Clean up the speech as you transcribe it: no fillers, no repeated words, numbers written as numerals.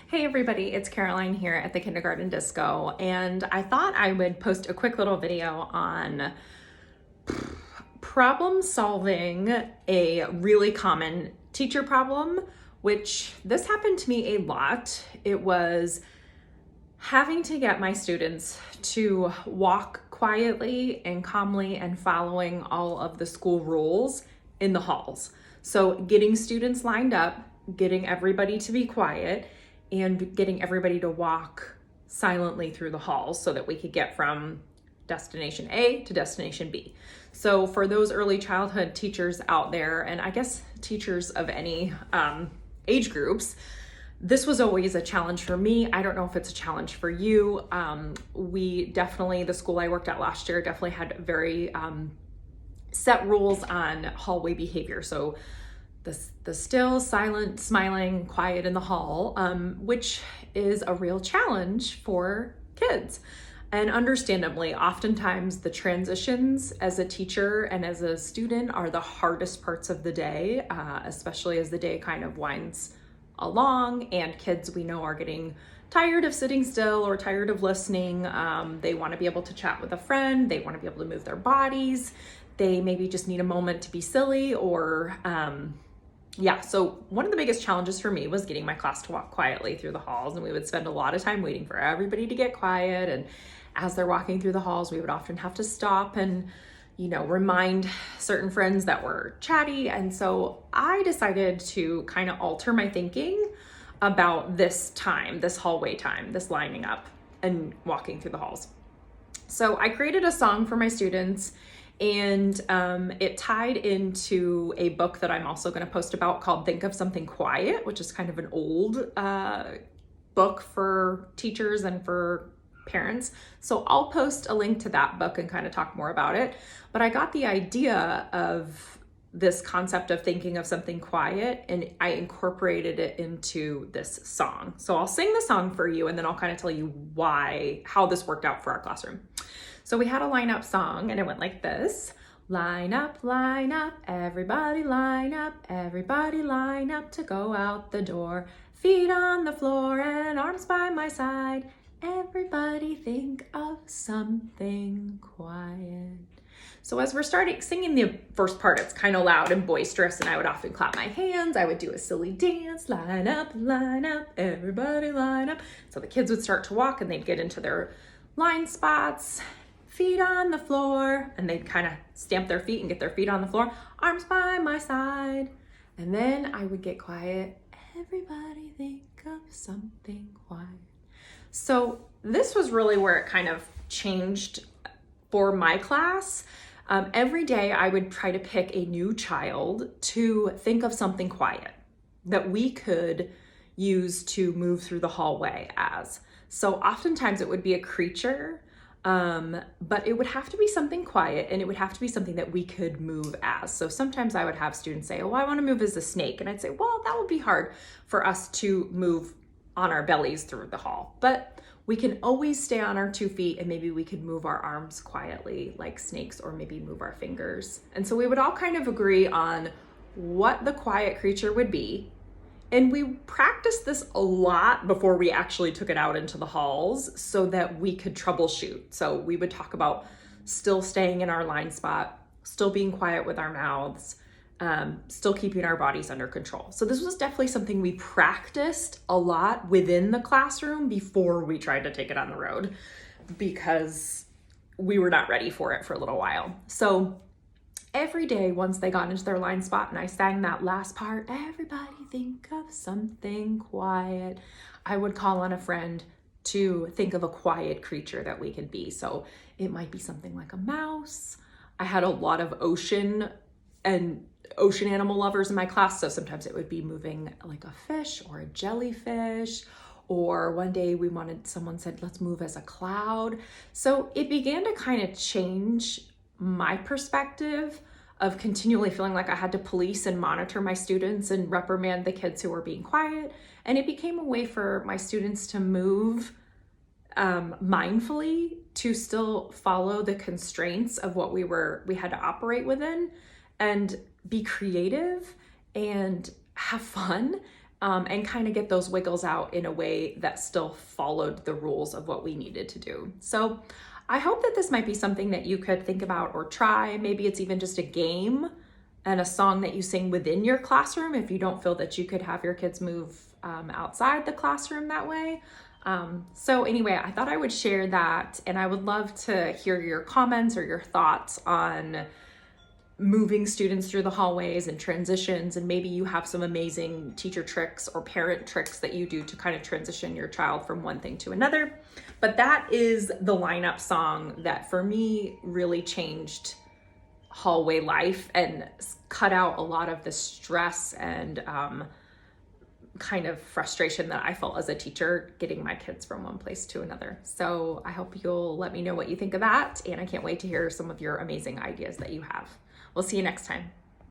Hey everybody, it's Caroline here at the Kindergarten Disco, and I thought I would post a quick little video on problem solving a really common teacher problem, which this happened to me a lot. It was having to get my students to walk quietly and calmly and following all of the school rules in the halls. So getting students lined up, getting everybody to be quiet, and getting everybody to walk silently through the halls so that we could get from destination A to destination B. So for those early childhood teachers out there, and I guess teachers of any age groups, this was always a challenge for me. I don't know if it's a challenge for you. The school I worked at last year definitely had very set rules on hallway behavior. So the still, silent, smiling, quiet in the hall, which is a real challenge for kids. And understandably, oftentimes the transitions as a teacher and as a student are the hardest parts of the day, especially as the day kind of winds along and kids we know are getting tired of sitting still or tired of listening. They want to be able to chat with a friend. They want to be able to move their bodies. They maybe just need a moment to be silly or so one of the biggest challenges for me was getting my class to walk quietly through the halls, and we would spend a lot of time waiting for everybody to get quiet. And as they're walking through the halls, we would often have to stop and, remind certain friends that were chatty. And so I decided to kind of alter my thinking about this time, this hallway time, this lining up and walking through the halls. So I created a song for my students, and it tied into a book that I'm also going to post about called Think of Something Quiet, which is kind of an old book for teachers and for parents. So I'll post a link to that book and kind of talk more about it. But I got the idea of this concept of thinking of something quiet, and I incorporated it into this song. So I'll sing the song for you, and then I'll kind of tell you how this worked out for our classroom. So we had a line-up song, and it went like this. Line up, everybody line up to go out the door. Feet on the floor and arms by my side. Everybody think of something quiet. So as we're starting singing the first part, it's kind of loud and boisterous, and I would often clap my hands. I would do a silly dance, line up, everybody line up. So the kids would start to walk, and they'd get into their line spots. Feet on the floor, and they'd kind of stamp their feet and get their feet on the floor, arms by my side. And then I would get quiet. Everybody think of something quiet. So this was really where it kind of changed for my class. Every day I would try to pick a new child to think of something quiet that we could use to move through the hallway as. So oftentimes it would be a creature, but it would have to be something quiet, and it would have to be something that we could move as. So sometimes I would have students say, I want to move as a snake. And I'd say, well, that would be hard for us to move on our bellies through the hall, but we can always stay on our 2 feet, and maybe we could move our arms quietly like snakes, or maybe move our fingers. And so we would all kind of agree on what the quiet creature would be. And we practiced this a lot before we actually took it out into the halls so that we could troubleshoot. So we would talk about still staying in our line spot, still being quiet with our mouths, still keeping our bodies under control. So this was definitely something we practiced a lot within the classroom before we tried to take it on the road, because we were not ready for it for a little while. So every day, once they got into their line spot and I sang that last part, everybody think of something quiet, I would call on a friend to think of a quiet creature that we could be. So it might be something like a mouse. I had a lot of ocean animal lovers in my class, so sometimes it would be moving like a fish or a jellyfish. Or one day someone said, let's move as a cloud. So it began to kind of change my perspective of continually feeling like I had to police and monitor my students and reprimand the kids who were being quiet. And it became a way for my students to move mindfully, to still follow the constraints of what we had to operate within, and be creative and have fun and kind of get those wiggles out in a way that still followed the rules of what we needed to do. So I hope that this might be something that you could think about or try. Maybe it's even just a game and a song that you sing within your classroom if you don't feel that you could have your kids move outside the classroom that way. So anyway, I thought I would share that, and I would love to hear your comments or your thoughts on moving students through the hallways and transitions, and maybe you have some amazing teacher tricks or parent tricks that you do to kind of transition your child from one thing to another. But that is the lineup song that for me really changed hallway life and cut out a lot of the stress and kind of frustration that I felt as a teacher getting my kids from one place to another. So I hope you'll let me know what you think of that, and I can't wait to hear some of your amazing ideas that you have. We'll see you next time.